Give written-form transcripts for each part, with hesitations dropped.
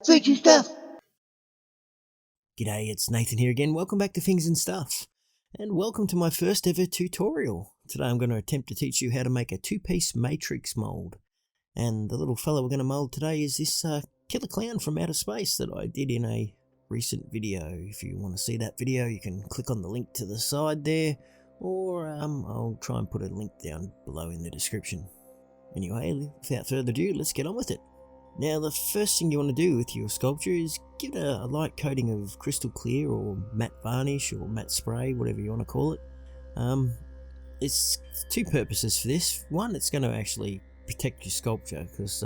Things and Stuff. G'day, it's Nathan here again. Welcome back to Things and Stuff. And welcome to my first ever tutorial. Today I'm going to attempt to teach you how to make a two-piece matrix mould. And the little fella we're going to mould today is this killer clown from outer space that I did in a recent video. If you want to see that video, you can click on the link to the side there, or I'll try and put a link down below in the description. Anyway, without further ado, let's get on with it. Now, the first thing you want to do with your sculpture is give it a light coating of crystal clear or matte varnish or matte spray, whatever you want to call it. It's two purposes for this. One, it's going to actually protect your sculpture because,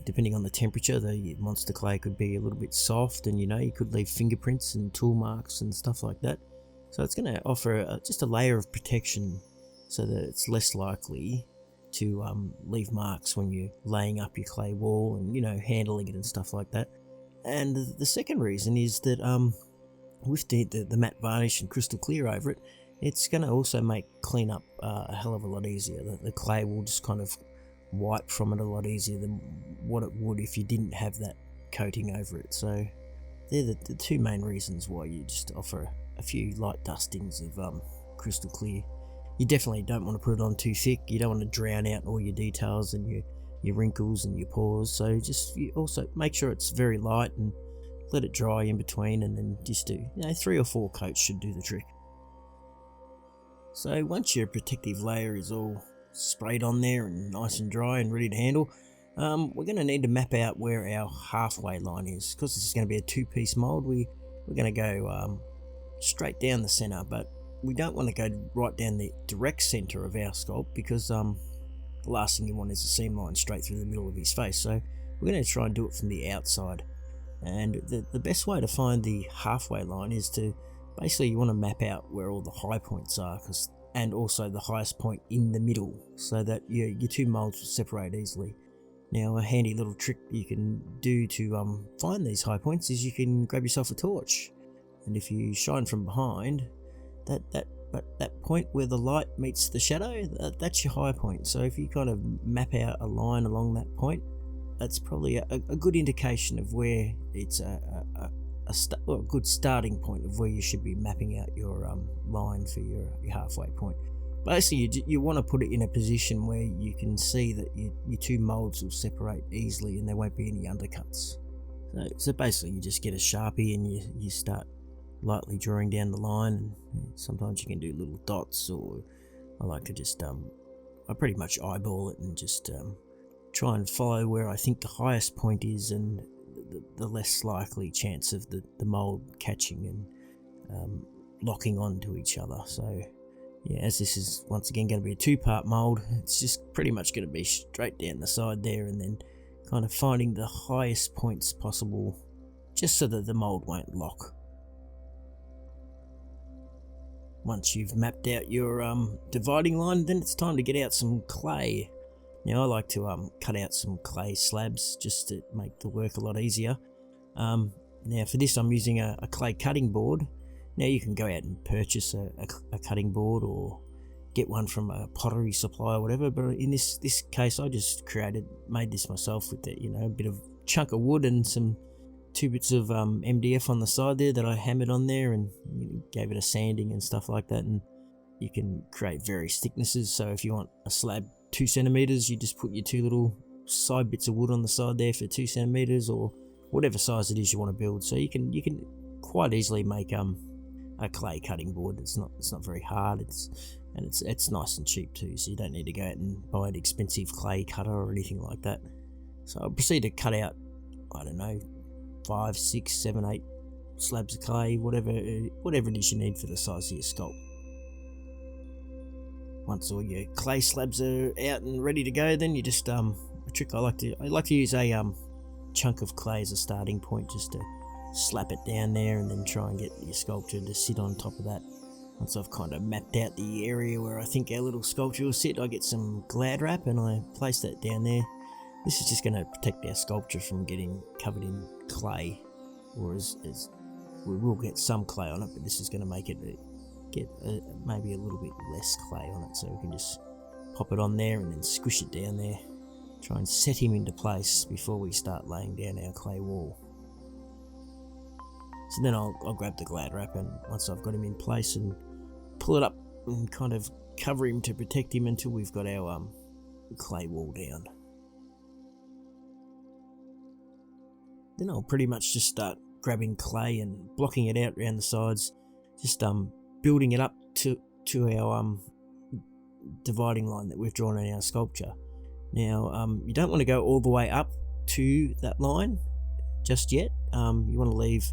depending on the temperature, the monster clay could be a little bit soft and, you could leave fingerprints and tool marks and stuff like that. So it's going to offer just a layer of protection so that it's less likely to leave marks when you're laying up your clay wall and handling it and stuff like that. And the second reason is that with the matte varnish and crystal clear over it, it's going to also make cleanup a hell of a lot easier. The clay will just kind of wipe from it a lot easier than what it would if you didn't have that coating over it. So they're the two main reasons why you just offer a few light dustings of crystal clear. You definitely don't want to put it on too thick. You don't want to drown out all your details and your wrinkles and your pores. So you also make sure it's very light and let it dry in between, and then just do 3 or 4 coats should do the trick. So once your protective layer is all sprayed on there and nice and dry and ready to handle, we're going to need to map out where our halfway line is. Because this is going to be a two-piece mold, we're going to go straight down the center, but we don't want to go right down the direct center of our sculpt because the last thing you want is a seam line straight through the middle of his face. So we're going to try and do it from the outside. And the best way to find the halfway line is to basically you want to map out where all the high points are, and also the highest point in the middle, so that your two molds will separate easily. Now, a handy little trick you can do to find these high points is you can grab yourself a torch, and if you shine from behind, that point where the light meets the shadow, that's your high point. So if you kind of map out a line along that point, that's probably a good indication of where it's a good starting point of where you should be mapping out your line for your halfway point. Basically, you want to put it in a position where you can see that your two molds will separate easily and there won't be any undercuts. So basically, you just get a Sharpie and you start lightly drawing down the line, and sometimes you can do little dots, or I like to just I pretty much eyeball it and just try and follow where I think the highest point is and the less likely chance of the mold catching and locking onto each other. So yeah, as this is once again going to be a two-part mold, it's just pretty much going to be straight down the side there, and then kind of finding the highest points possible just so that the mold won't lock. Once you've mapped out your dividing line, then it's time to get out some clay. Now, I like to cut out some clay slabs just to make the work a lot easier. Now, for this, I'm using a clay cutting board. Now, you can go out and purchase a cutting board or get one from a pottery supply or whatever. But in this case, I just made this myself with a bit of chunk of wood and 2 bits of MDF on the side there that I hammered on there and gave it a sanding and stuff like that. And you can create various thicknesses. So if you want a slab 2 centimeters, you just put your 2 little side bits of wood on the side there for 2 centimeters, or whatever size it is you want to build. So you can quite easily make a clay cutting board. It's not very hard. It's nice and cheap too. So you don't need to go out and buy an expensive clay cutter or anything like that. So I'll proceed to cut out, 5, 6, 7, 8 slabs of clay, whatever it is you need for the size of your sculpt. Once all your clay slabs are out and ready to go, then you just a trick I like to use a chunk of clay as a starting point, just to slap it down there and then try and get your sculpture to sit on top of that. Once I've kind of mapped out the area where I think our little sculpture will sit, I get some Glad wrap and I place that down there. This is just going to protect our sculpture from getting covered in clay, or as we will get some clay on it, but this is going to make it get maybe a little bit less clay on it, so we can just pop it on there and then squish it down there. try and set him into place before we start laying down our clay wall. So then I'll grab the glad wrap, and once I've got him in place, and pull it up and kind of cover him to protect him until we've got our clay wall down. Then I'll pretty much just start grabbing clay and blocking it out around the sides, just building it up to our dividing line that we've drawn in our sculpture. Now you don't want to go all the way up to that line just yet. You want to leave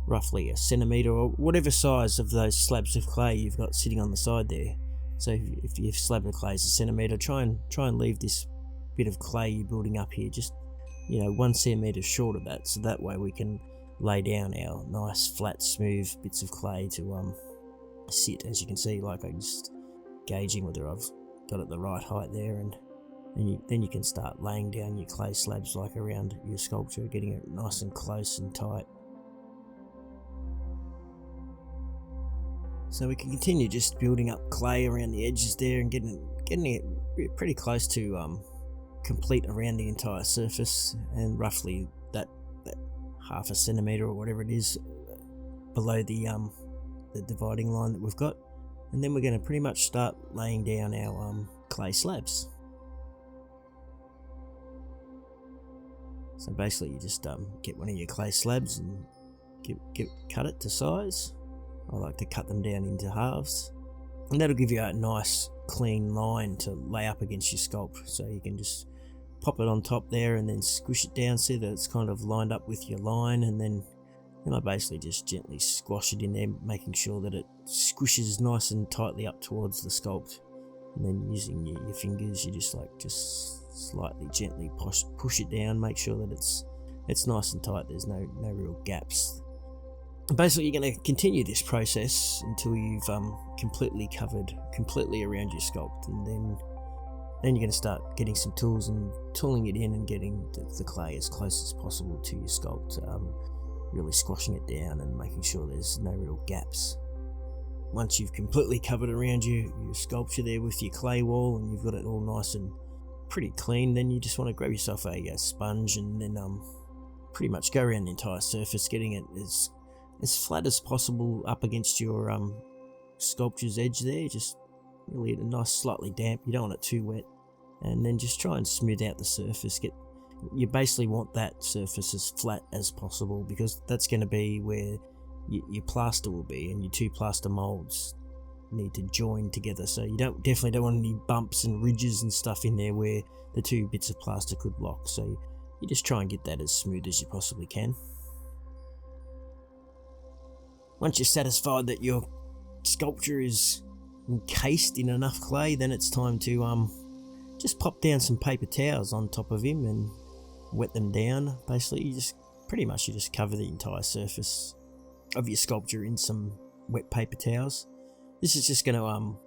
roughly a centimetre or whatever size of those slabs of clay you've got sitting on the side there. So if your slab of clay is a centimetre, try and leave this bit of clay you're building up here just 1 centimetre short of that, so that way we can lay down our nice flat smooth bits of clay to sit. As you can see, like I'm just gauging whether I've got it the right height there, and then you can start laying down your clay slabs like around your sculpture, getting it nice and close and tight. So we can continue just building up clay around the edges there and getting it pretty close to complete around the entire surface, and roughly that half a centimetre or whatever it is below the dividing line that we've got. And then we're going to pretty much start laying down our clay slabs. So basically you just get one of your clay slabs and cut it to size. I like to cut them down into halves, and that'll give you a nice clean line to lay up against your sculpt. So you can just pop it on top there and then squish it down so that it's kind of lined up with your line, and then I basically just gently squash it in there, making sure that it squishes nice and tightly up towards the sculpt. And then using your fingers, you just slightly gently push it down, make sure that it's nice and tight, there's no real gaps. Basically you're going to continue this process until you've completely covered around your sculpt, and then you're going to start getting some tools and tooling it in and getting the clay as close as possible to your sculpt, really squashing it down and making sure there's no real gaps. Once you've completely covered around your sculpture there with your clay wall and you've got it all nice and pretty clean, then you just want to grab yourself a sponge and then pretty much go around the entire surface, getting it as flat as possible up against your sculpture's edge there. Just really nice, slightly damp, you don't want it too wet, and then just try and smooth out the surface. You basically want that surface as flat as possible, because that's going to be where your plaster will be, and your two plaster molds need to join together. So you definitely don't want any bumps and ridges and stuff in there where the two bits of plaster could lock. So you just try and get that as smooth as you possibly can. Once you're satisfied that your sculpture is encased in enough clay, then it's time to just pop down some paper towels on top of him and wet them down. Basically you just cover the entire surface of your sculpture in some wet paper towels. This is just going to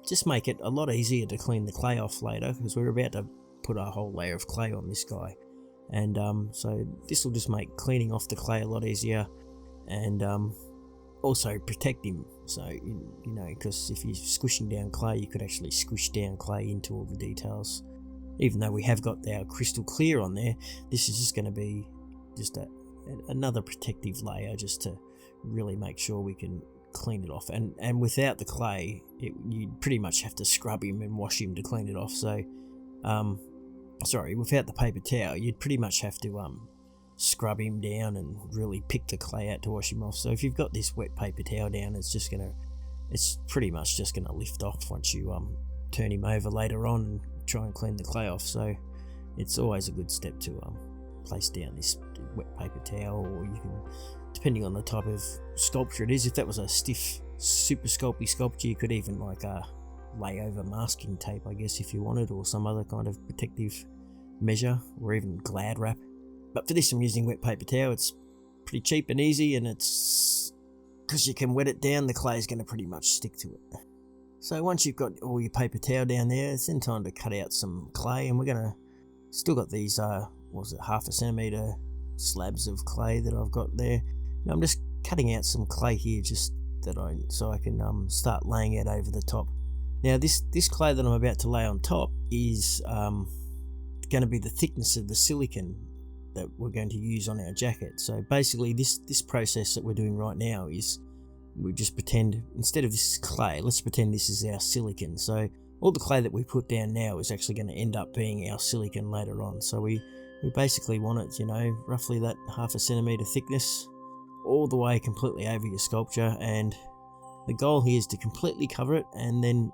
just make it a lot easier to clean the clay off later, because we're about to put a whole layer of clay on this guy, and so this will just make cleaning off the clay a lot easier, and also protect him. So because if you're squishing down clay, you could actually squish down clay into all the details. Even though we have got our crystal clear on there, this is just going to be just another protective layer, just to really make sure we can clean it off. And without the clay, you'd pretty much have to scrub him and wash him to clean it off. So without the paper towel, you'd pretty much have to scrub him down and really pick the clay out to wash him off. So if you've got this wet paper towel down, it's pretty much just gonna lift off once you turn him over later on and try and clean the clay off. So it's always a good step to place down this wet paper towel, or you can, depending on the type of sculpture it is, if that was a stiff super sculpty sculpture, you could even lay over masking tape, I guess, if you wanted, or some other kind of protective measure, or even glad wrap. But for this I'm using wet paper towel. It's pretty cheap and easy, and it's because you can wet it down, the clay is going to pretty much stick to it. So once you've got all your paper towel down there, it's then time to cut out some clay, and we're going to still got these half a centimetre slabs of clay that I've got there. Now I'm just cutting out some clay here just so I can start laying it over the top. Now this clay that I'm about to lay on top is going to be the thickness of the silicon that we're going to use on our jacket. So basically this process that we're doing right now is we just pretend, instead of this is clay, let's pretend this is our silicon. So all the clay that we put down now is actually going to end up being our silicon later on. So we basically want it, you know, roughly that 1/2 centimeter thickness all the way completely over your sculpture, and the goal here is to completely cover it and then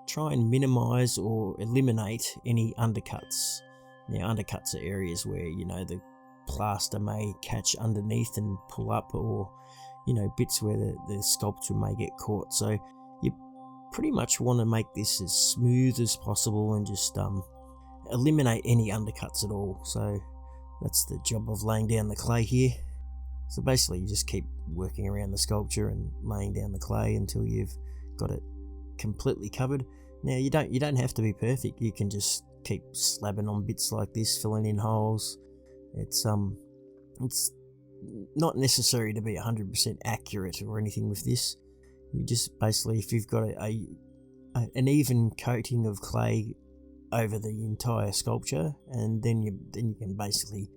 try and minimize or eliminate any undercuts. Now, undercuts are areas where, you know, the plaster may catch underneath and pull up, or, you know, bits where the sculpture may get caught. So you pretty much want to make this as smooth as possible and just eliminate any undercuts at all. So that's the job of laying down the clay here. So basically you just keep working around the sculpture and laying down the clay until you've got it completely covered. Now you don't have to be perfect. You can just keep slabbing on bits like this, filling in holes. It's not necessary to be 100% accurate or anything with this. You just basically, if you've got an even coating of clay over the entire sculpture, and then you can basically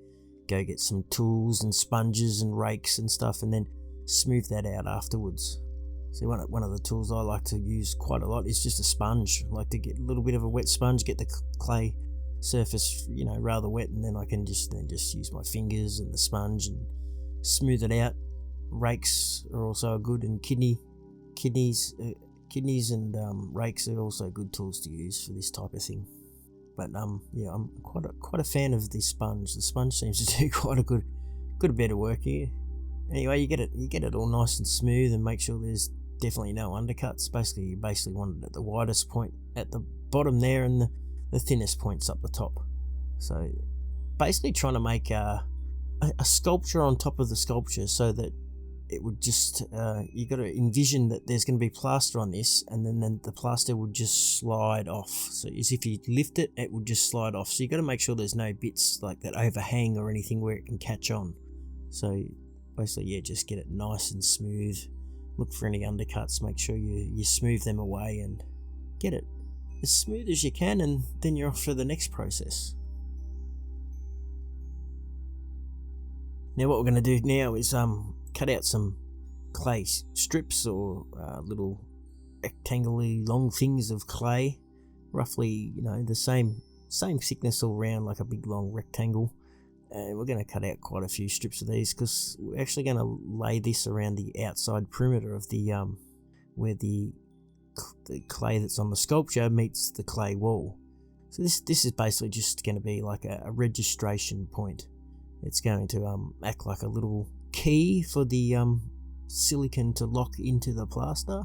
go get some tools and sponges and rakes and stuff, and then smooth that out afterwards. So one of the tools I like to use quite a lot is just a sponge. I like to get a little bit of a wet sponge, get the clay surface, you know, rather wet, and then I can just use my fingers and the sponge and smooth it out. Rakes are also good, and kidneys and rakes are also good tools to use for this type of thing. But yeah, I'm quite a fan of the sponge. The sponge seems to do quite a good bit of work here. Anyway, you get it all nice and smooth, and make sure there's definitely no undercuts. You basically want it at the widest point at the bottom there, and the thinnest points up the top. So basically trying to make a sculpture on top of the sculpture, so that it would just you got to envision that there's going to be plaster on this, and then the plaster would just slide off. So as if you lift it, it would just slide off. So you got to make sure there's no bits like that overhang or anything where it can catch on. So basically, yeah, just get it nice and smooth. Look for any undercuts, make sure you smooth them away and get it as smooth as you can, and then you're off for the next process. Now what we're going to do now is cut out some clay strips, or little rectangularly long things of clay, roughly, you know, the same thickness all around, like a big long rectangle. And we're going to cut out quite a few strips of these, because we're actually going to lay this around the outside perimeter of the where the clay that's on the sculpture meets the clay wall. So this is basically just going to be like a registration point. It's going to act like a little key for the silicon to lock into the plaster,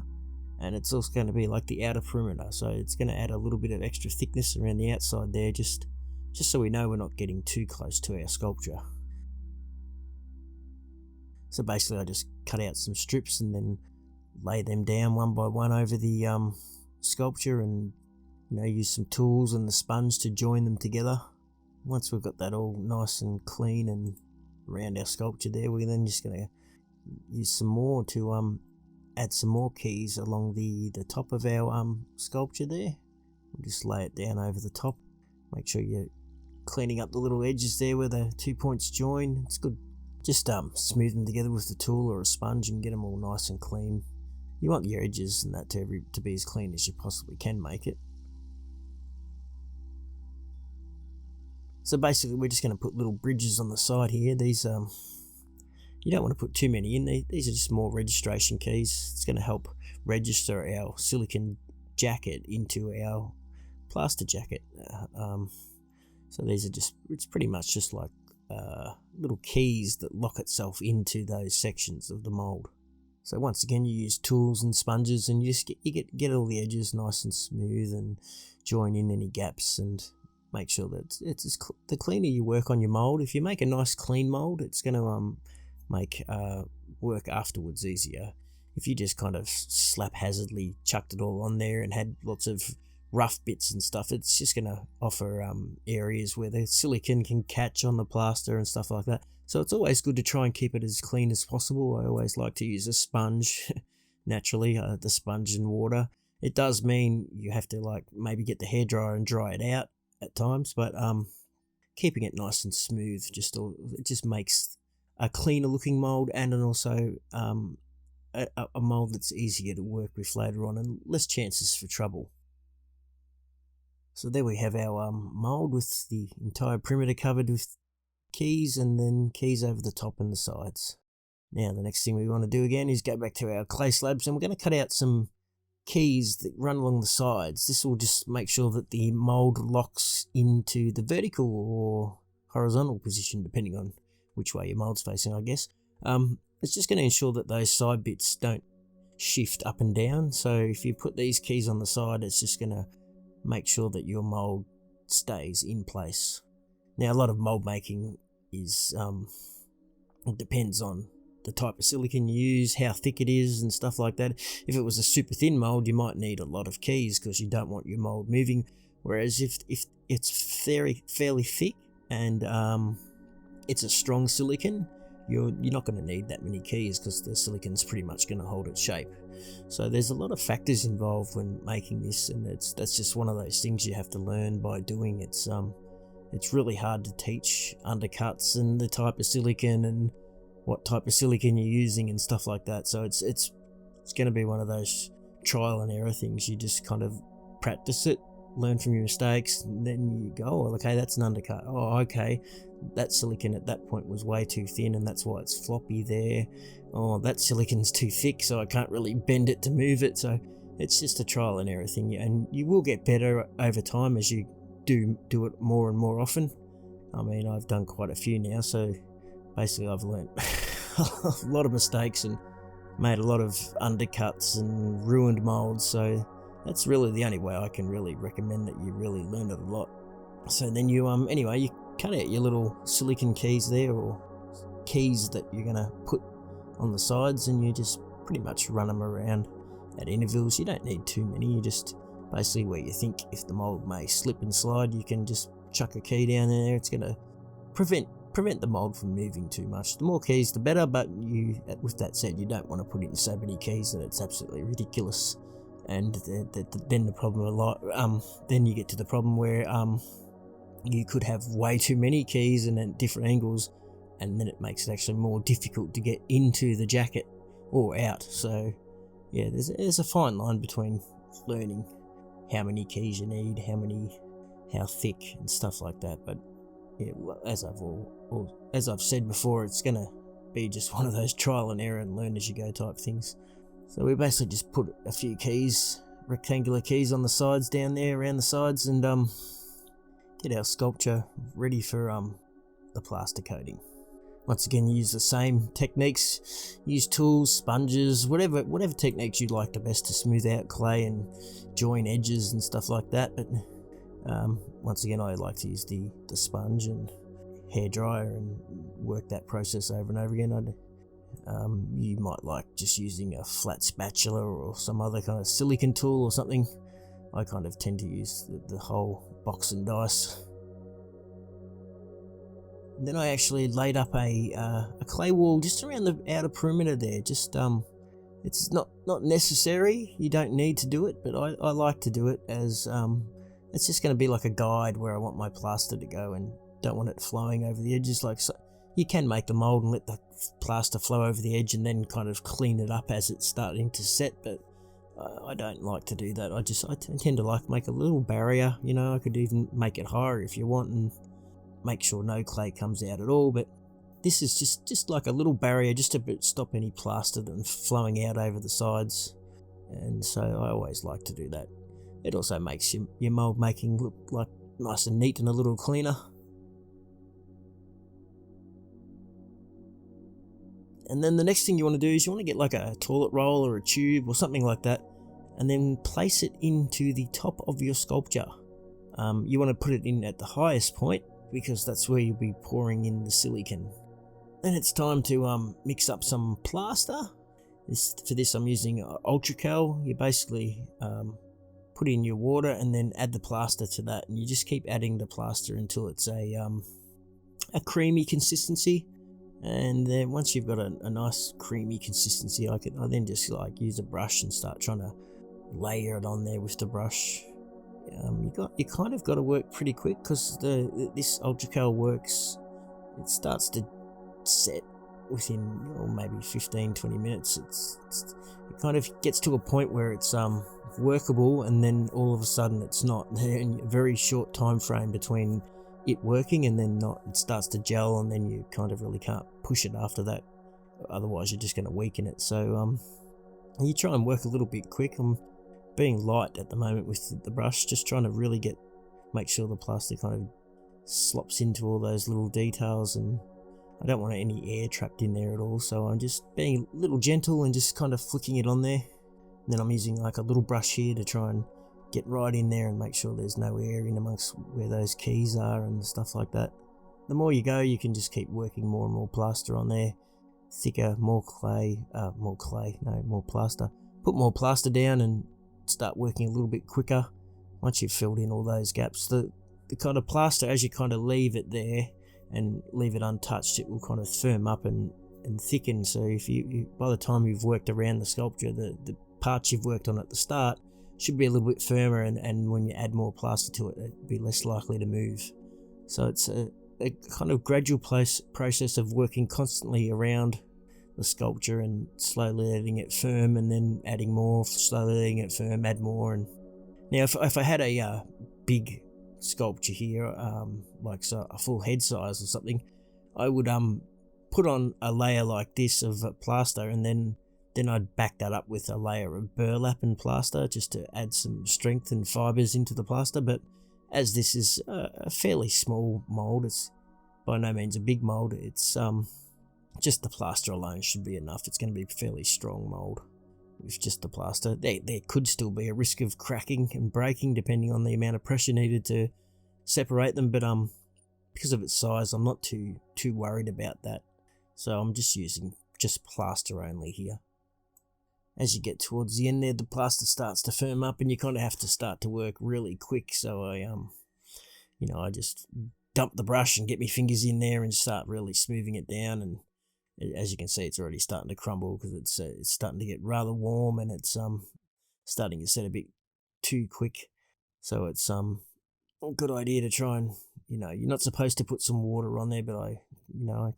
and it's also going to be like the outer perimeter. So it's going to add a little bit of extra thickness around the outside there, just so we know we're not getting too close to our sculpture. So basically I just cut out some strips and then lay them down one by one over the sculpture, and, you know, use some tools and the sponge to join them together. Once we've got that all nice and clean and around our sculpture there, we're then just going to use some more to add some more keys along the top of our sculpture there. We'll just lay it down over the top. Make sure you're cleaning up the little edges there where the 2 points join. It's good. Just smooth them together with the tool or a sponge and get them all nice and clean. You want your edges and that to be as clean as you possibly can make it. So basically we're just going to put little bridges on the side here. These you don't want to put too many in. These are just more registration keys. It's going to help register our silicon jacket into our plaster jacket. So these are it's pretty much just like little keys that lock itself into those sections of the mold. So once again, you use tools and sponges, and you just get all the edges nice and smooth, and join in any gaps, and make sure that the cleaner you work on your mold. If you make a nice clean mold, it's going to make work afterwards easier. If you just kind of haphazardly chucked it all on there and had lots of rough bits and stuff, it's just going to offer areas where the silicon can catch on the plaster and stuff like that. So it's always good to try and keep it as clean as possible. I always like to use a sponge, naturally, the sponge and water. It does mean you have to maybe get the hairdryer and dry it out at times, but keeping it nice and smooth. It just makes a cleaner looking mold, and also a mold that's easier to work with later on and less chances for trouble. So there we have our mold with the entire perimeter covered with keys, and then keys over the top and the sides. Now the next thing we want to do again is go back to our clay slabs, and we're going to cut out some keys that run along the sides. This will just make sure that the mold locks into the vertical or horizontal position, depending on which way your mold's facing, I guess. It's just going to ensure that those side bits don't shift up and down. So if you put these keys on the side, it's just going to make sure that your mold stays in place. Now, a lot of mold making is it depends on the type of silicon you use, how thick it is and stuff like that. If it was a super thin mold, you might need a lot of keys because you don't want your mold moving. Whereas if it's fairly thick and it's a strong silicon, you're not going to need that many keys because the silicon's pretty much going to hold its shape. So there's a lot of factors involved when making this, and that's just one of those things you have to learn by doing. It's really hard to teach undercuts and the type of silicon and what type of silicon you're using and stuff like that. So it's going to be one of those trial and error things. You just kind of practice it, learn from your mistakes, and then you go, oh, okay, that's an undercut. Oh, okay, that silicon at that point was way too thin and that's why it's floppy there. Oh, that silicon's too thick, so I can't really bend it to move it. So it's just a trial and error thing, and you will get better over time as you do it more and more often. I mean, I've done quite a few now, so basically I've learnt a lot of mistakes and made a lot of undercuts and ruined molds. So that's really the only way I can really recommend that you really learn it a lot. So then you anyway, you cut out your little silicon keys there, or keys that you're gonna put on the sides, and you just pretty much run them around at intervals. You don't need too many. You just basically where you think if the mold may slip and slide, you can just chuck a key down there. It's gonna prevent the mold from moving too much. The more keys the better, but with that said, you don't want to put in so many keys that it's absolutely ridiculous. And then the problem then you get to the problem where you could have way too many keys and at different angles, and then it makes it actually more difficult to get into the jacket or out. So yeah, there's a fine line between learning how many keys you need, how thick and stuff like that. But yeah, as I've said before, it's gonna be just one of those trial and error and learn as you go type things. So we basically just put a few keys, rectangular keys on the sides down there, around the sides, and get our sculpture ready for the plaster coating. Once again, use the same techniques, use tools, sponges, whatever techniques you like the best to smooth out clay and join edges and stuff like that. But once again, I like to use the sponge and hairdryer and work that process over and over again. You might like just using a flat spatula or some other kind of silicon tool or something. I kind of tend to use the whole box and dice. And then I actually laid up a clay wall just around the outer perimeter there. Just it's not necessary. You don't need to do it, but I like to do it as it's just going to be like a guide where I want my plaster to go, and don't want it flowing over the edges. Like, so you can make the mold and let the plaster flow over the edge and then kind of clean it up as it's starting to set, but I don't like to do that. I tend to make a little barrier. You know, I could even make it higher if you want and make sure no clay comes out at all, but this is just like a little barrier just to stop any plaster from flowing out over the sides, and so I always like to do that. It also makes your mold making look like nice and neat and a little cleaner. And then the next thing you want to do is you want to get like a toilet roll or a tube or something like that, and then place it into the top of your sculpture. You want to put it in at the highest point because that's where you'll be pouring in the silicon. Then it's time to mix up some plaster. For this I'm using Ultracal. You basically put in your water and then add the plaster to that, and you just keep adding the plaster until it's a creamy consistency. And then once you've got a nice creamy consistency, I then just like use a brush and start trying to layer it on there with the brush. you kind of got to work pretty quick, because this ultracal works. It starts to set within maybe 15-20 minutes. It kind of gets to a point where it's workable, and then all of a sudden it's not. In a very short time frame between it working and then not. It starts to gel, and then you kind of really can't push it after that. Otherwise, you're just going to weaken it. So you try and work a little bit quick. I'm being light at the moment with the brush, just trying to really make sure the plaster kind of slops into all those little details, and I don't want any air trapped in there at all. So I'm just being a little gentle and just kind of flicking it on there. And then I'm using like a little brush here to try and get right in there and make sure there's no air in amongst where those keys are and stuff like that. The more you go, you can just keep working more and more plaster on there. Thicker, more plaster. Put more plaster down and start working a little bit quicker once you've filled in all those gaps. The kind of plaster, as you kind of leave it there and leave it untouched, it will kind of firm up and thicken. So if you by the time you've worked around the sculpture, the parts you've worked on at the start should be a little bit firmer, and when you add more plaster to it, it'd be less likely to move. So it's a kind of gradual process of working constantly around the sculpture and slowly letting it firm, and then adding more, slowly letting it firm, add more. And now if I had a big sculpture here, like a full head size or something, I would put on a layer like this of plaster, and then I'd back that up with a layer of burlap and plaster just to add some strength and fibres into the plaster. But as this is a fairly small mould, it's by no means a big mould, it's just the plaster alone should be enough. It's going to be a fairly strong mould with just the plaster. There could still be a risk of cracking and breaking depending on the amount of pressure needed to separate them, but because of its size, I'm not too worried about that. So I'm just using just plaster only here. As you get towards the end there, the plaster starts to firm up, and you kind of have to start to work really quick. So I just dump the brush and get my fingers in there and start really smoothing it down. And as you can see, it's already starting to crumble because it's starting to get rather warm, and it's starting to set a bit too quick. So it's a good idea to try and, you're not supposed to put some water on there, but I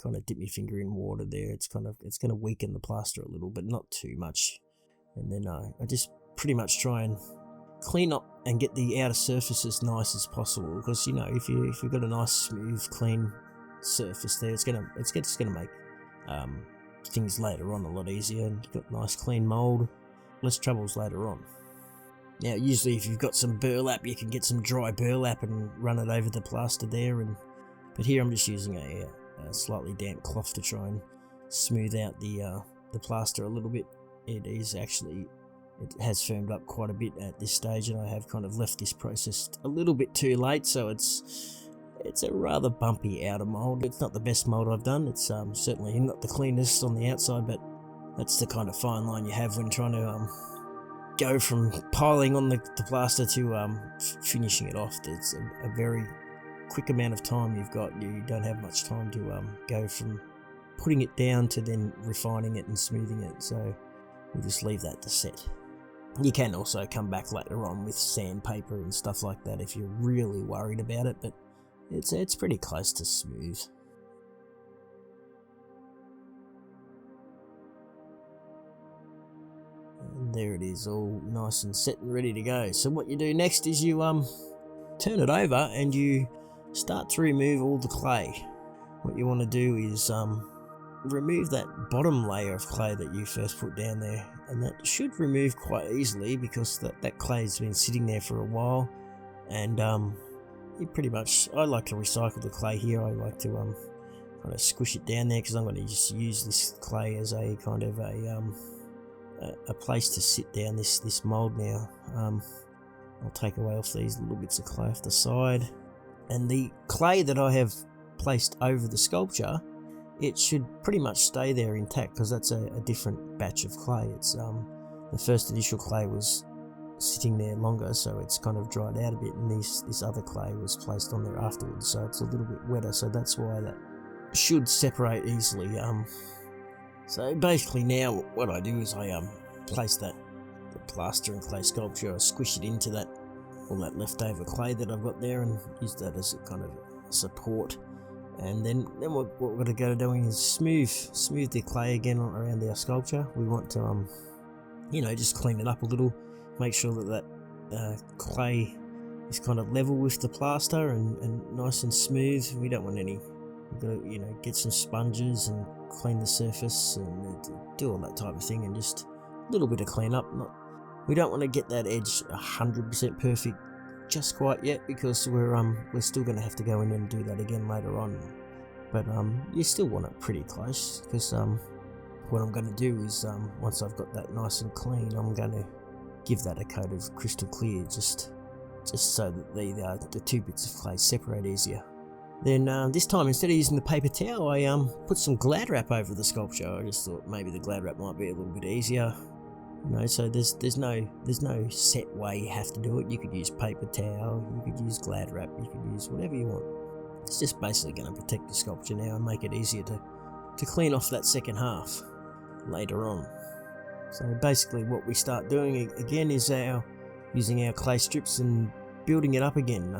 kind of dip my finger in water there. It's going to weaken the plaster a little, but not too much. And then I just pretty much try and clean up and get the outer surface as nice as possible, because if you've got a nice smooth clean surface there, it's gonna make things later on a lot easier, and you've got nice clean mold, less troubles later on. Now usually if you've got some burlap, you can get some dry burlap and run it over the plaster there, but here I'm just using a slightly damp cloth to try and smooth out the plaster a little bit. It has firmed up quite a bit at this stage, and I have kind of left this process a little bit too late, so it's a rather bumpy outer mould. It's not the best mould I've done. It's certainly not the cleanest on the outside, but that's the kind of fine line you have when trying to go from piling on the plaster to finishing it off. It's a very quick amount of time you've got. You don't have much time to go from putting it down to then refining it and smoothing it, so we'll just leave that to set. You can also come back later on with sandpaper and stuff like that if you're really worried about it, but it's pretty close to smooth. And there it is, all nice and set and ready to go. So what you do next is you turn it over and you start to remove all the clay. What you want to do is remove that bottom layer of clay that you first put down there, and that should remove quite easily because that clay has been sitting there for a while. And you pretty much, I like to recycle the clay here. I like to kind of squish it down there because I'm going to just use this clay as a kind of a place to sit down this mold now. I'll take away off these little bits of clay off the side, and the clay that I have placed over the sculpture, it should pretty much stay there intact because that's a different batch of clay. It's the first initial clay was sitting there longer, so it's kind of dried out a bit, and this other clay was placed on there afterwards, so it's a little bit wetter, so that's why that should separate easily. So basically now what I do is I place the plaster and clay sculpture, I squish it into that all that leftover clay that I've got there and use that as a kind of support. And then what we're going to go doing is smooth the clay again around our sculpture. We want to just clean it up a little, make sure that clay is kind of level with the plaster and nice and smooth. We don't want any. We've got to get some sponges and clean the surface and do all that type of thing, and just a little bit of cleanup. We don't want to get that edge 100% perfect just quite yet, because we're still going to have to go in and do that again later on. But you still want it pretty close, because what I'm going to do is once I've got that nice and clean, I'm going to give that a coat of crystal clear, just so that the two bits of clay separate easier. Then this time, instead of using the paper towel, I put some Glad wrap over the sculpture. I just thought maybe the Glad wrap might be a little bit easier. So there's no set way you have to do it. You could use paper towel, you could use Glad wrap, you could use whatever you want. It's just basically going to protect the sculpture now and make it easier to clean off that second half later on. So basically what we start doing again is using our clay strips and building it up again,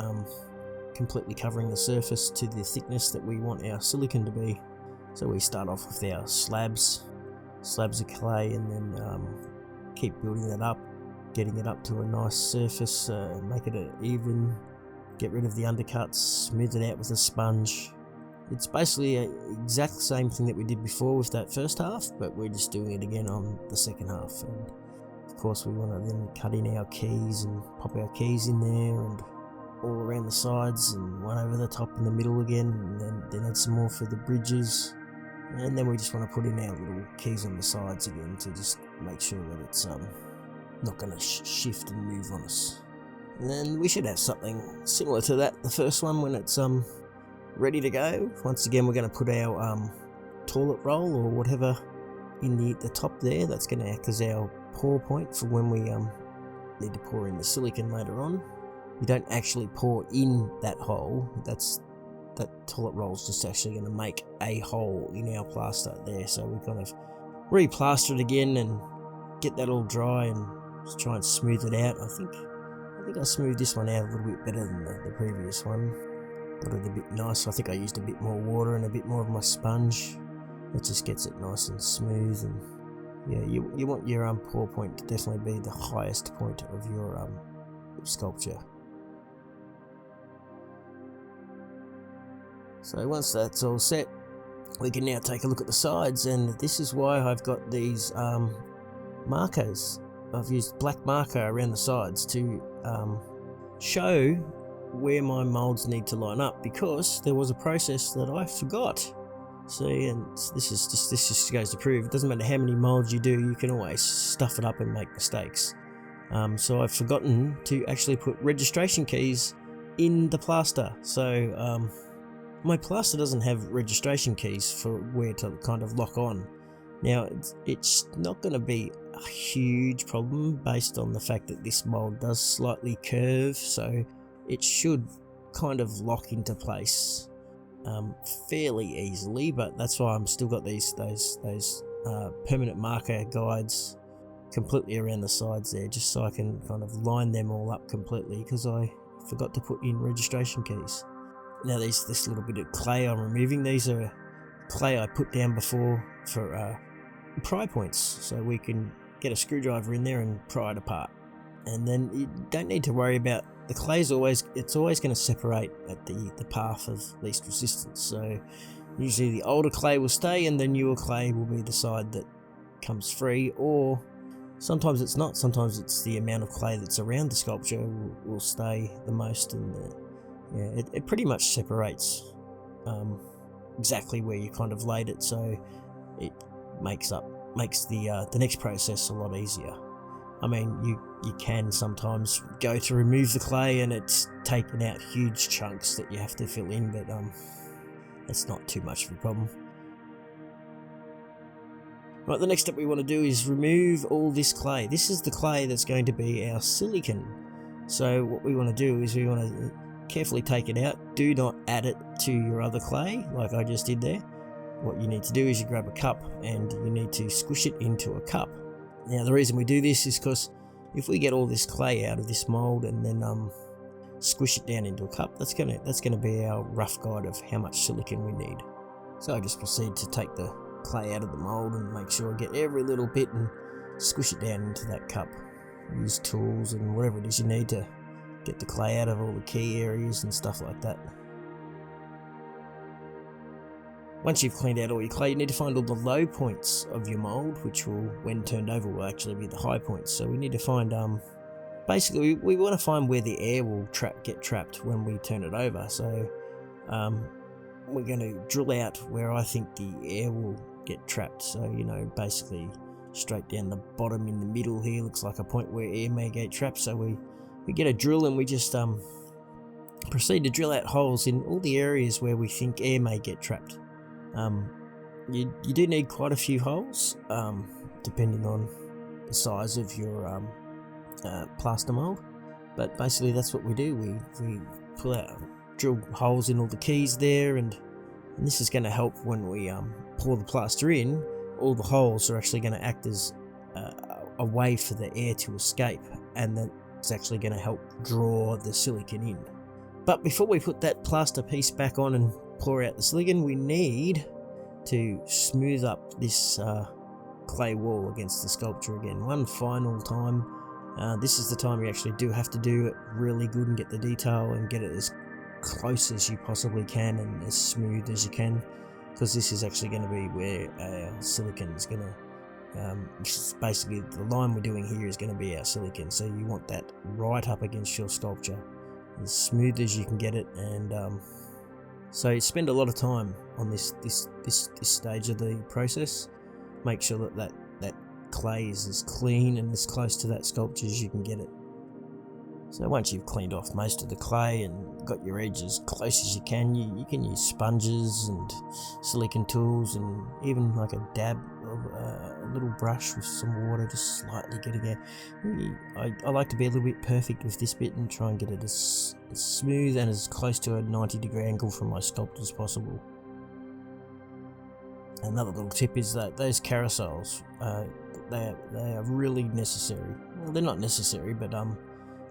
completely covering the surface to the thickness that we want our silicon to be. So we start off with our slabs of clay, and then keep building that up, getting it up to a nice surface, make it even, get rid of the undercuts, smooth it out with a sponge. It's basically the exact same thing that we did before with that first half, but we're just doing it again on the second half. And of course we want to then cut in our keys and pop our keys in there, and all around the sides, and one over the top in the middle again, and then add some more for the bridges. And then we just want to put in our little keys on the sides again to just make sure that it's not going to shift and move on us. And then we should have something similar to that, the first one, when it's ready to go. Once again, we're going to put our toilet roll or whatever in the top there. That's going to act as our pour point for when we need to pour in the silicon later on. You don't actually pour in that hole. That toilet roll is just actually going to make a hole in our plaster there. So we kind of re-plaster it again and get that all dry and just try and smooth it out. I think I smoothed this one out a little bit better than the previous one. Got it a bit nicer. I think I used a bit more water and a bit more of my sponge. That just gets it nice and smooth. And yeah, you want your pour point to definitely be the highest point of your sculpture. So once that's all set, we can now take a look at the sides, and this is why I've got these markers. I've used black marker around the sides to show where my molds need to line up, because there was a process that I forgot. See, and this just goes to prove it doesn't matter how many molds you do, you can always stuff it up and make mistakes. So I've forgotten to actually put registration keys in the plaster. So my plaster doesn't have registration keys for where to kind of lock on. Now, it's not going to be a huge problem based on the fact that this mold does slightly curve, so it should kind of lock into place fairly easily. But that's why I'm still got those permanent marker guides completely around the sides there, just so I can kind of line them all up completely, because I forgot to put in registration keys. Now this little bit of clay I'm removing, these are clay I put down before for pry points, so we can get a screwdriver in there and pry it apart. And then you don't need to worry about the clay. It's always going to separate at the path of least resistance. So usually the older clay will stay and the newer clay will be the side that comes free, or sometimes it's not. Sometimes it's the amount of clay that's around the sculpture will stay the most, and it pretty much separates exactly where you kind of laid it, so it makes the next process a lot easier. I mean, you can sometimes go to remove the clay and it's taken out huge chunks that you have to fill in, but that's not too much of a problem. Right, the next step we want to do is remove all this clay. This is the clay that's going to be our silicon. So what we want to do is we want to carefully take it out. Do not add it to your other clay like I just did there. What you need to do is you grab a cup and you need to squish it into a cup. Now the reason we do this is because if we get all this clay out of this mold and then squish it down into a cup, that's gonna be our rough guide of how much silicon we need. So I just proceed to take the clay out of the mold and make sure I get every little bit and squish it down into that cup. Use tools and whatever it is you need to get the clay out of all the key areas and stuff like that. Once you've cleaned out all your clay, you need to find all the low points of your mold, which will, when turned over, will actually be the high points. So we need to find, basically we want to find where the air will get trapped when we turn it over. So we're going to drill out where I think the air will get trapped. So, basically straight down the bottom in the middle here looks like a point where air may get trapped. So we get a drill and we just proceed to drill out holes in all the areas where we think air may get trapped. You do need quite a few holes, depending on the size of your plaster mold, but basically that's what we do. We pull out, drill holes in all the keys there, and this is going to help when we pour the plaster in. All the holes are actually going to act as a way for the air to escape, and that's actually going to help draw the silicon in. But before we put that plaster piece back on and pour out the silicon, we need to smooth up this clay wall against the sculpture again one final time. This is the time you actually do have to do it really good and get the detail and get it as close as you possibly can and as smooth as you can, because this is actually going to be where our silicon is going to basically the line we're doing here is going to be our silicon, so you want that right up against your sculpture as smooth as you can get it. And so you spend a lot of time on this stage of the process. Make sure that clay is as clean and as close to that sculpture as you can get it. So once you've cleaned off most of the clay and got your edge as close as you can, you can use sponges and silicon tools and even like a dab of a little brush with some water, just slightly getting it. I like to be a little bit perfect with this bit and try and get it as smooth and as close to a 90-degree angle from my sculpt as possible. Another little tip is that those carousels, they are really necessary. Well, they're not necessary, but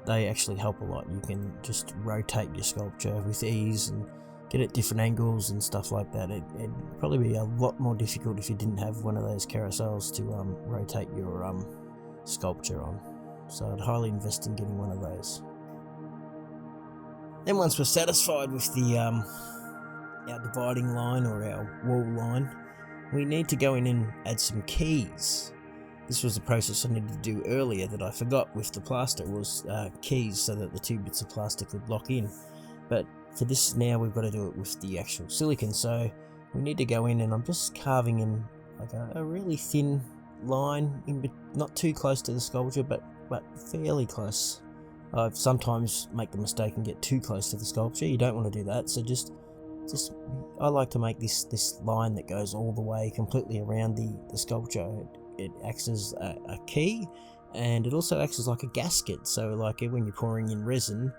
they actually help a lot. You can just rotate your sculpture with ease and get at different angles and stuff like that. It'd probably be a lot more difficult if you didn't have one of those carousels to rotate your sculpture on. So I'd highly invest in getting one of those. Then once we're satisfied with the our dividing line or our wall line, we need to go in and add some keys. This was a process I needed to do earlier that I forgot with the plaster, was keys so that the two bits of plaster could lock in. But for this now we've got to do it with the actual silicon, so we need to go in and I'm just carving in like a really thin line, not too close to the sculpture but fairly close. I sometimes make the mistake and get too close to the sculpture. You don't want to do that, so just I like to make this line that goes all the way completely around the sculpture. It acts as a key, and it also acts as like a gasket, so like when you're pouring in resin,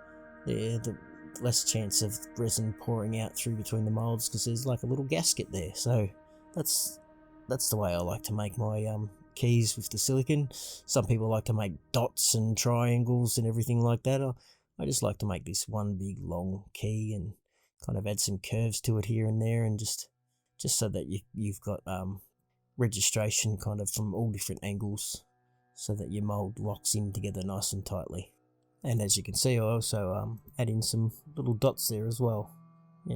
the less chance of resin pouring out through between the molds because there's like a little gasket there. So that's the way I like to make my keys with the silicon. Some people like to make dots and triangles and everything like that. I just like to make this one big long key and kind of add some curves to it here and there, and just so that you've got registration kind of from all different angles so that your mold locks in together nice and tightly. And as you can see, I also add in some little dots there as well.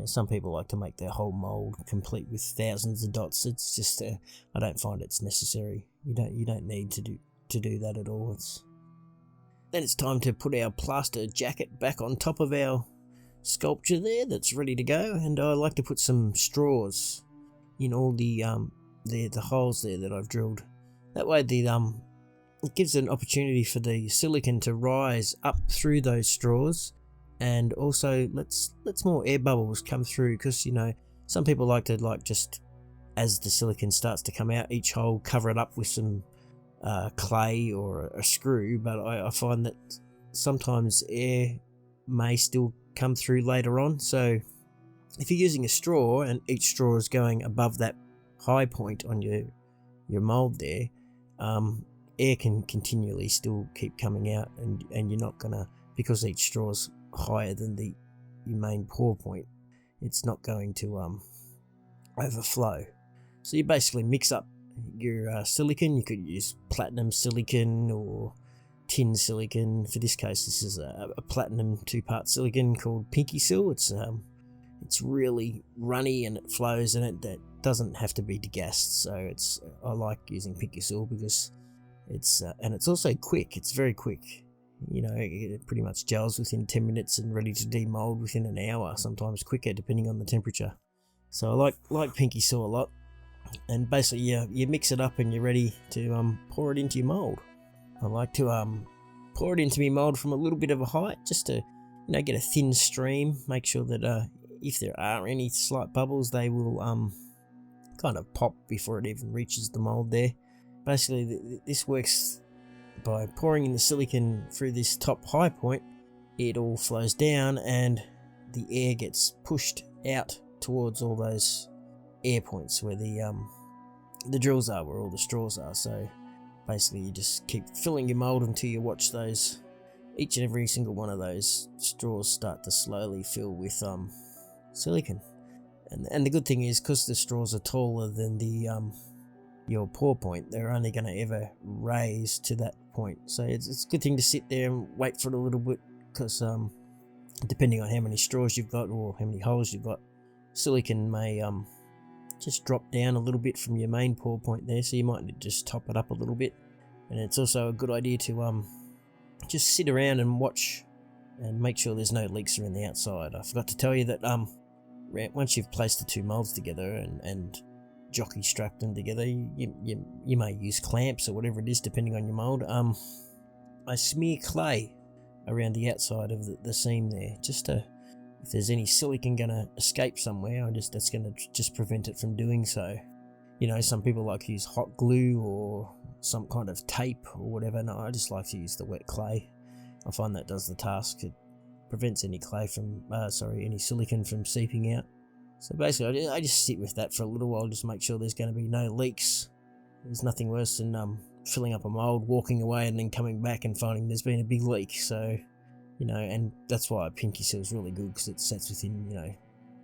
Some people like to make their whole mold complete with thousands of dots. It's just I don't find it's necessary. You don't need to do that at all. Then it's time to put our plaster jacket back on top of our sculpture there that's ready to go, and I like to put some straws in all the holes there that I've drilled. That way it gives an opportunity for the silicon to rise up through those straws, and also lets more air bubbles come through, because some people like to just as the silicon starts to come out each hole cover it up with some clay or a screw, but I find that sometimes air may still come through later on. So if you're using a straw and each straw is going above that high point on your mold there, air can continually still keep coming out, and you're not gonna, because each straw's higher than your main pour point, it's not going to overflow. So you basically mix up your silicon. You could use platinum silicon or tin silicon. For this case, this is a platinum 2-part silicon called Pinky Sil. It's really runny and it flows, and it doesn't have to be degassed. So I like using Pinky Sil because it's also quick. It's very quick. You know, it pretty much gels within 10 minutes and ready to demold within an hour, sometimes quicker depending on the temperature. So I like Pinky Sil a lot. And basically, you mix it up and you're ready to pour it into your mold. I like to pour it into my mold from a little bit of a height, just to get a thin stream. Make sure that if there are any slight bubbles, they will kind of pop before it even reaches the mold there. Basically, this works by pouring in the silicon through this top high point. It all flows down and the air gets pushed out towards all those air points where the drills are, where all the straws are. So basically you just keep filling your mold until you watch those, each and every single one of those straws start to slowly fill with silicon. And the good thing is, because the straws are taller than your pour point, they're only going to ever raise to that point. So it's a good thing to sit there and wait for it a little bit, because depending on how many straws you've got or how many holes you've got, silicon may just drop down a little bit from your main pour point there, so you might need to just top it up a little bit. And it's also a good idea to just sit around and watch and make sure there's no leaks around the outside. I forgot to tell you that once you've placed the two molds together and jockey strapped them together, you may use clamps or whatever it is depending on your mold. I smear clay around the outside of the seam there, just to, if there's any silicon gonna escape somewhere, that's gonna just prevent it from doing so. Some people like to use hot glue or some kind of tape or whatever. No, I just like to use the wet clay. I find that does the task. It prevents any any silicon from seeping out. So basically, I just sit with that for a little while, just make sure there's going to be no leaks. There's nothing worse than filling up a mold, walking away, and then coming back and finding there's been a big leak. So, and that's why Pinky Sil is really good, because it sets within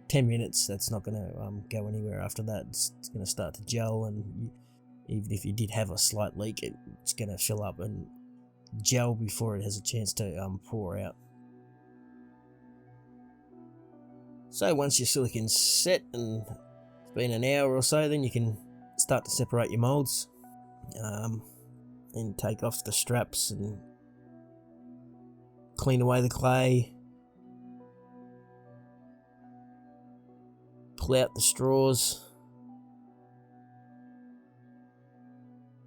10 minutes. That's not going to go anywhere after that. It's going to start to gel, and even if you did have a slight leak, it's going to fill up and gel before it has a chance to pour out. So once your silicon's set and it's been an hour or so, then you can start to separate your molds, and take off the straps and clean away the clay, pull out the straws,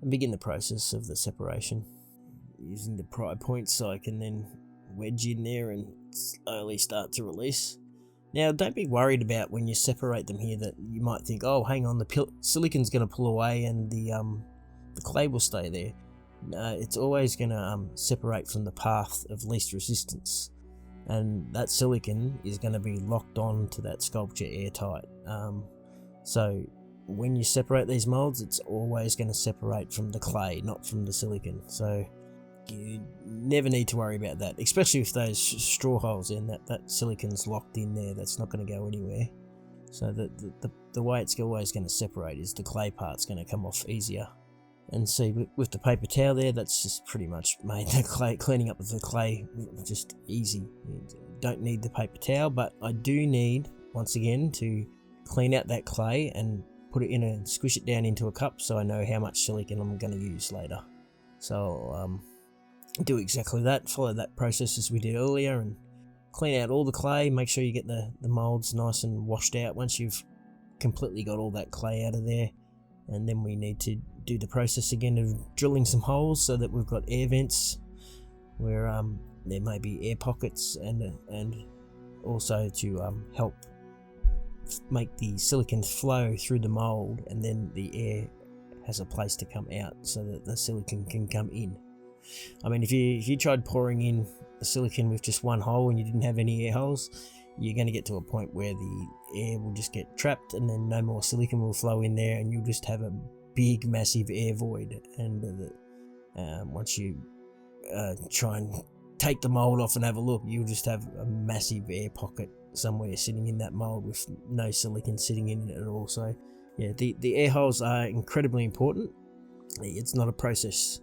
and begin the process of the separation using the pry points, so I can then wedge in there and slowly start to release. Now, don't be worried about when you separate them here that you might think, oh, hang on, the silicon's going to pull away and the clay will stay there. No, it's always going to separate from the path of least resistance, and that silicon is going to be locked on to that sculpture airtight. So when you separate these molds, it's always going to separate from the clay, not from the silicon. So you never need to worry about that, especially if those straw holes in that silicon's locked in there. That's not going to go anywhere. So the way it's always going to separate is the clay part's going to come off easier. And see, with the paper towel there, that's just pretty much made the clay, cleaning up the clay, just easy. You don't need the paper towel, but I do need, once again, to clean out that clay and put it in and squish it down into a cup, so I know how much silicon I'm going to use later. So do exactly that, follow that process as we did earlier, and clean out all the clay. Make sure you get the molds nice and washed out once you've completely got all that clay out of there. And then we need to do the process again of drilling some holes so that we've got air vents where there may be air pockets, and also to help make the silicon flow through the mold, and then the air has a place to come out so that the silicon can come in. I mean, if you tried pouring in the silicon with just one hole and you didn't have any air holes, you're going to get to a point where the air will just get trapped, and then no more silicon will flow in there, and you'll just have a big massive air void, and Once you try and take the mold off and have a look, you'll just have a massive air pocket somewhere sitting in that mold with no silicon sitting in it at all. So yeah, the air holes are incredibly important. It's not a process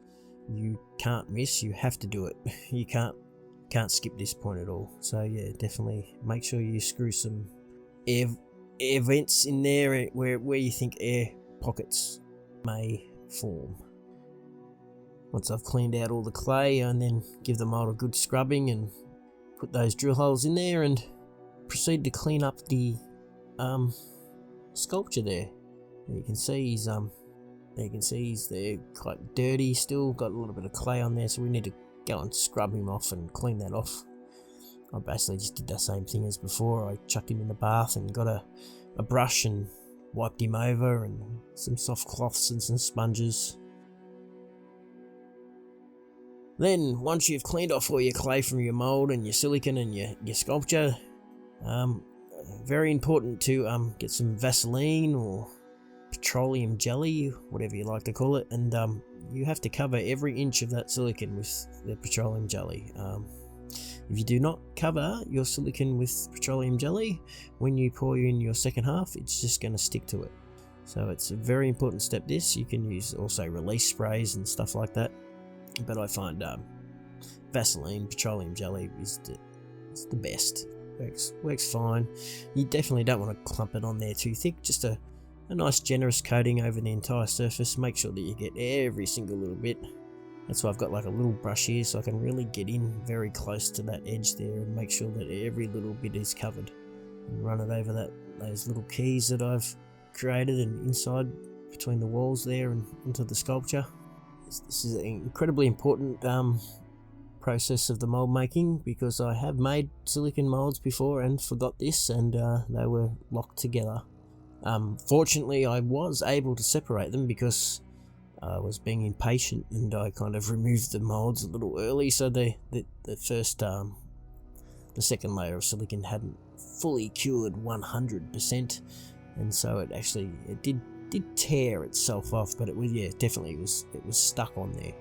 you can't miss, you have to do it. You can't skip this point at all. So yeah, definitely make sure you screw some air vents in there where you think air pockets may form. Once I've cleaned out all the clay, and then give the mold a good scrubbing and put those drill holes in there, and proceed to clean up the sculpture there. You can see he's there quite dirty still, got a little bit of clay on there, so we need to go and scrub him off and clean that off. I basically just did the same thing as before. I chucked him in the bath and got a brush and wiped him over, and some soft cloths and some sponges. Then, once you've cleaned off all your clay from your mould and your silicon and your sculpture, very important to get some Vaseline or petroleum jelly, whatever you like to call it, and you have to cover every inch of that silicon with the petroleum jelly. If you do not cover your silicon with petroleum jelly, when you pour in your second half, it's just going to stick to it. So it's a very important step this. You can use also release sprays and stuff like that, but I find Vaseline petroleum jelly is the best. Works fine. You definitely don't want to clump it on there too thick, just a nice generous coating over the entire surface. Make sure that you get every single little bit. That's why I've got like a little brush here, so I can really get in very close to that edge there and make sure that every little bit is covered, and run it over those little keys that I've created and inside between the walls there and into the sculpture. This is an incredibly important process of the mold making, because I have made silicon molds before and forgot this, and they were locked together. Fortunately, I was able to separate them because I was being impatient, and I kind of removed the molds a little early, so the second layer of silicon hadn't fully cured 100%, and so it did tear itself off, but it was stuck on there.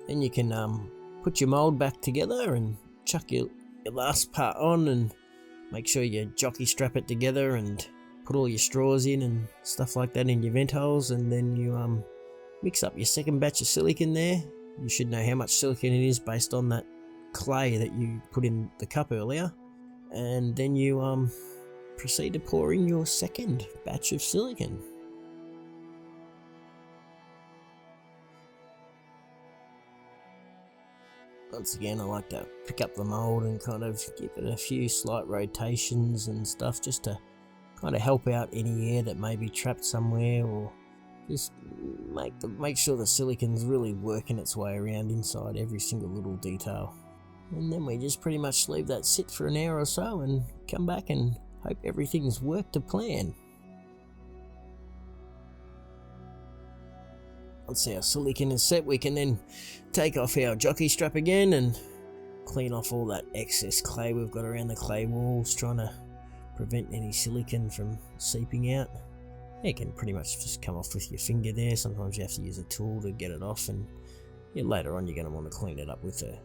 Then you can put your mold back together and chuck your last part on, and make sure you jockey strap it together and put all your straws in and stuff like that in your vent holes, and then you mix up your second batch of silicon there. You should know how much silicon it is based on that clay that you put in the cup earlier, and then you proceed to pour in your second batch of silicon. Once again, I like to pick up the mold and kind of give it a few slight rotations and stuff, just to kind of help out any air that may be trapped somewhere, or just make sure the silicon's really working its way around inside every single little detail. And then we just pretty much leave that sit for an hour or so and come back and hope everything's worked to plan. Once our silicon is set, we can then take off our jockey strap again and clean off all that excess clay we've got around the clay walls, trying to prevent any silicon from seeping out. It can pretty much just come off with your finger there. Sometimes you have to use a tool to get it off, and later on you're going to want to clean it up with a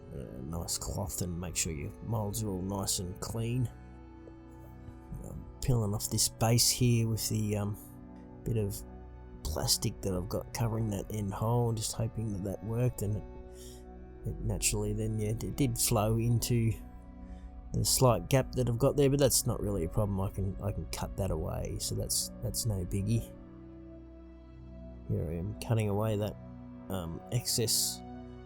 nice cloth and make sure your molds are all nice and clean. I'm peeling off this base here with the bit of plastic that I've got covering that end hole, just hoping that worked, and it naturally then it did flow into the slight gap that I've got there, but that's not really a problem. I can cut that away, so that's no biggie. Here I am cutting away that excess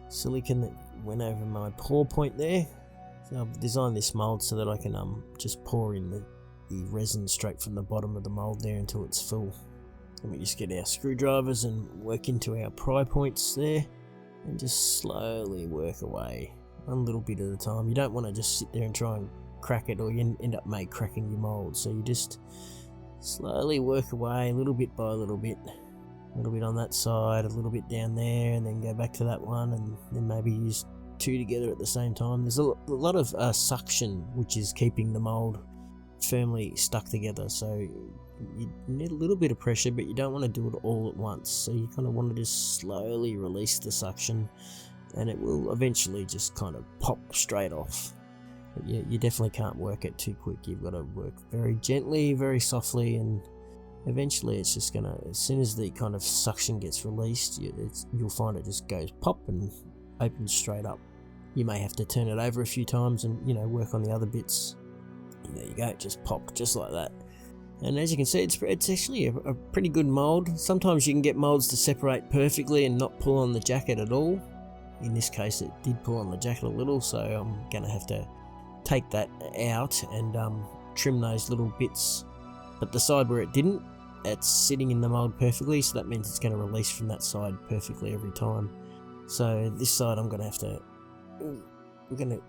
silicon that went over my pour point there. So I've designed this mold so that I can just pour in the resin straight from the bottom of the mold there until it's full. Let me just get our screwdrivers and work into our pry points there, and just slowly work away, one little bit at a time. You don't want to just sit there and try and crack it, or you end up cracking your mold. So you just slowly work away, little bit by little bit. A little bit on that side, a little bit down there, and then go back to that one, and then maybe use two together at the same time. There's a lot of suction, which is keeping the mold firmly stuck together, so you need a little bit of pressure, but you don't want to do it all at once. So you kind of want to just slowly release the suction, and it will eventually just kind of pop straight off. But you definitely can't work it too quick. You've got to work very gently, very softly, and eventually it's just gonna, as soon as the kind of suction gets released, you'll find it just goes pop and opens straight up. You may have to turn it over a few times and, you know, work on the other bits. And there you go, it just popped just like that. And as you can see, it's actually a pretty good mold. Sometimes you can get molds to separate perfectly and not pull on the jacket at all. In this case, it did pull on the jacket a little, so I'm gonna have to take that out and trim those little bits. But the side where it didn't, it's sitting in the mold perfectly, so that means it's going to release from that side perfectly every time. So this side I'm going to have to, I'm going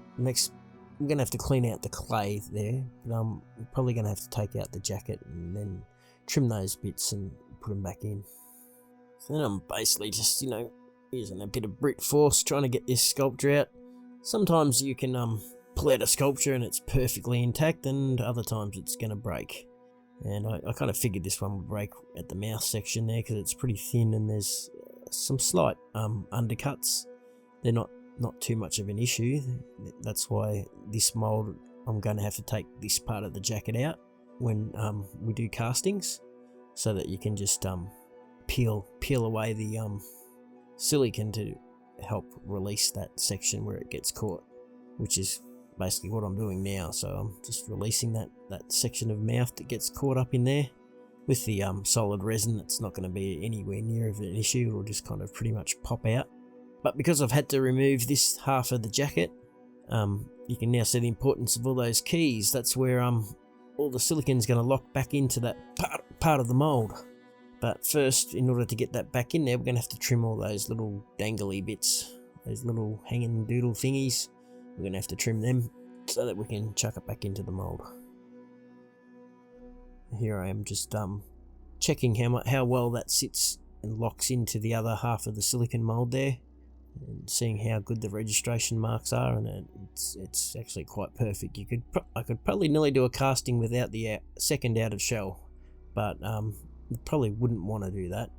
to have to clean out the clay there, but I'm probably going to have to take out the jacket and then trim those bits and put them back in. So then I'm basically just, you know, using a bit of brute force trying to get this sculpture out. Sometimes you can pull out a sculpture and it's perfectly intact, and other times it's going to break. And I kind of figured this one would break at the mouth section there because it's pretty thin and there's some slight undercuts. They're not too much of an issue. That's why this mold, I'm going to have to take this part of the jacket out when we do castings, so that you can just peel away the silicone to help release that section where it gets caught, which is basically what I'm doing now. So I'm just releasing that section of mouth that gets caught up in there. With the solid resin, it's not going to be anywhere near of an issue. It'll just kind of pretty much pop out. But because I've had to remove this half of the jacket, you can now see the importance of all those keys. That's where all the silicone's going to lock back into that part of the mold. But first, in order to get that back in there, we're going to have to trim all those little dangly bits, those little hanging doodle thingies. We're going to have to trim them so that we can chuck it back into the mold. Here I am just checking how well that sits and locks into the other half of the silicone mold there, and seeing how good the registration marks are, and it's actually quite perfect. I could probably nearly do a casting without the second out of shell, but probably wouldn't want to do that.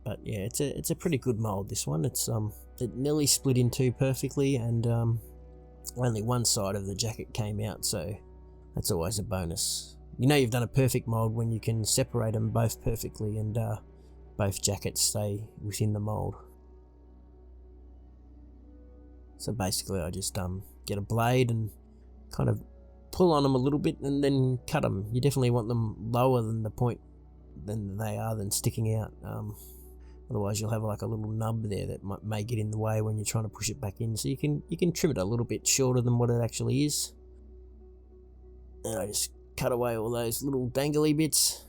But yeah, it's a pretty good mold, this one. It nearly split in two perfectly, and only one side of the jacket came out, so that's always a bonus. You know you've done a perfect mold when you can separate them both perfectly and both jackets stay within the mold. So basically I just get a blade and kind of pull on them a little bit and then cut them. You definitely want them lower than the point than they are than sticking out. Otherwise you'll have like a little nub there that may get in the way when you're trying to push it back in. So you can trim it a little bit shorter than what it actually is. And I just cut away all those little dangly bits,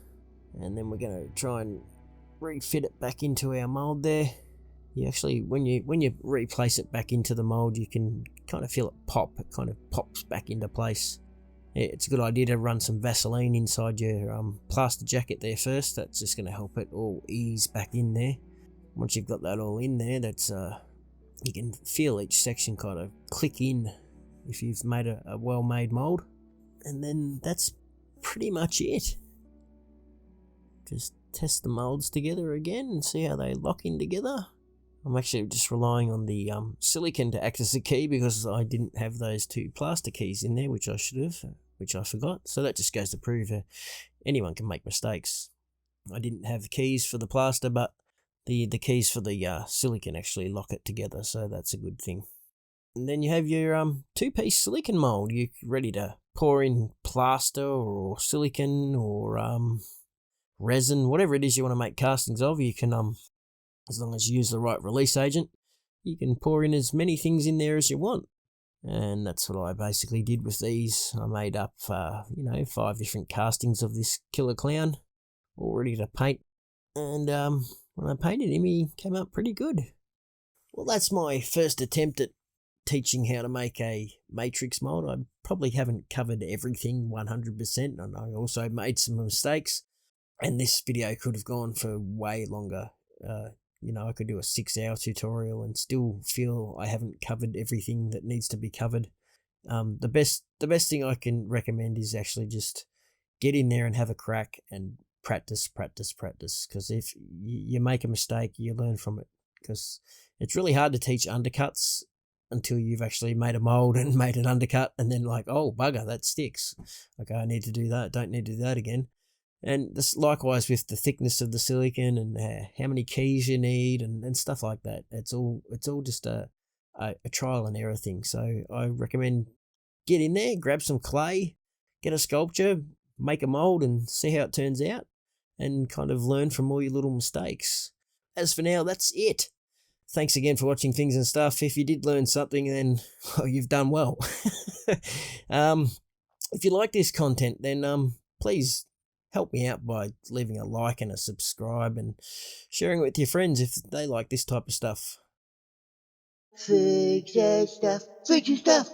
and then we're going to try and refit it back into our mold there. You actually, when you replace it back into the mold, you can kind of feel it pop. It kind of pops back into place. It's a good idea to run some Vaseline inside your plaster jacket there first. That's just going to help it all ease back in there. Once you've got that all in there, that's you can feel each section kind of click in if you've made a well-made mold. And then that's pretty much it. Just test the molds together again and see how they lock in together. I'm actually just relying on the silicone to act as a key because I didn't have those two plaster keys in there, which I should have, which I forgot. So that just goes to prove anyone can make mistakes. I didn't have the keys for the plaster, but the keys for the silicone actually lock it together, so that's a good thing. And then you have your two-piece silicone mold. You're ready to pour in plaster or silicone or resin, whatever it is you want to make castings of. You can, as long as you use the right release agent, you can pour in as many things in there as you want. And that's what I basically did with these. I made up, 5 different castings of this killer clown, all ready to paint. And when I painted him, he came out pretty good. Well, that's my first attempt at teaching how to make a matrix mold. I probably haven't covered everything 100%, and I also made some mistakes. And this video could have gone for way longer. I could do a 6-hour tutorial and still feel I haven't covered everything that needs to be covered. The best thing I can recommend is actually just get in there and have a crack and practice, practice, practice. Because if you make a mistake, you learn from it. Because it's really hard to teach undercuts until you've actually made a mold and made an undercut, and then like, oh bugger, that sticks. Okay, I need to do that. Don't need to do that again. And this likewise with the thickness of the silicon and how many keys you need and stuff like that. It's all just a trial and error thing. So I recommend get in there, grab some clay, get a sculpture, make a mold, and see how it turns out, and kind of learn from all your little mistakes. As for now, that's it. Thanks again for watching Things and Stuff. If you did learn something, then well, you've done well. um, if you like this content, then please help me out by leaving a like and a subscribe and sharing it with your friends if they like this type of stuff. Fix your stuff. Fix your stuff.